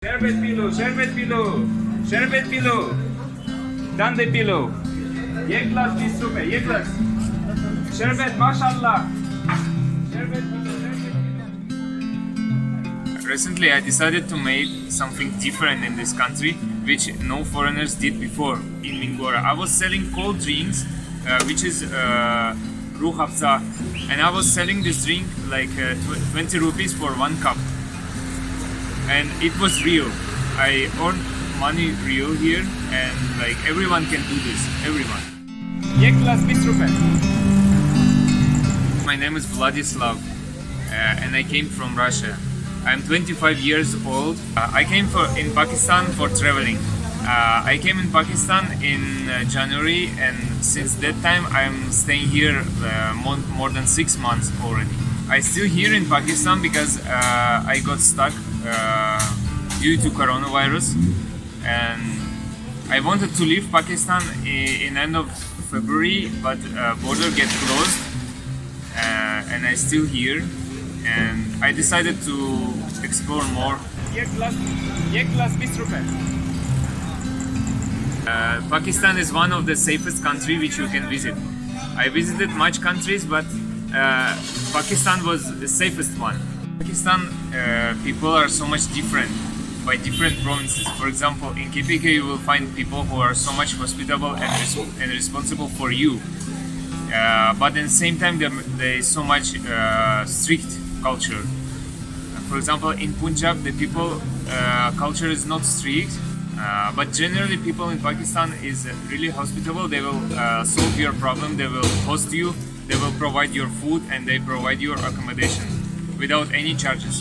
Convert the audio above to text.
शरबत P low, शरबत P low, दांदे P low. एक ग्लास 20 रुपए, एक ग्लास. शरबत माशाल्लाह. शरबत पी लो, शरबत P low. Recently, I decided to make something different in this country, which no foreigners did before in Mingora. I was selling cold drinks, which is Ruh Hafza, and I was selling this drink like 20 rupees for 1 cup. And it was real. I earned money real here, and like everyone can do this. Everyone. एक glass 20 रुपए. My name is Vladislav, and I came from Russia. I'm 25 years old. I came in Pakistan for traveling. I came in Pakistan in January, and since that time I'm staying here more than 6 months already. I'm still here in Pakistan because I got stuck due to coronavirus, and I wanted to leave Pakistan in end of February, but border get closed, and I'm still here, and I decided to explore more. एक glass 20 रुपए. Pakistan is one of the safest country which you can visit. I visited much countries, but Pakistan was the safest one. Pakistan people are so much different by different provinces. For example, in KPK you will find people who are so much hospitable and responsible for you. But at the same time, there is so much strict culture. For example, in Punjab, the people culture is not strict, but generally people in Pakistan is really hospitable. They will solve your problem. They will host you. They will provide your food, and they provide your accommodation without any charges.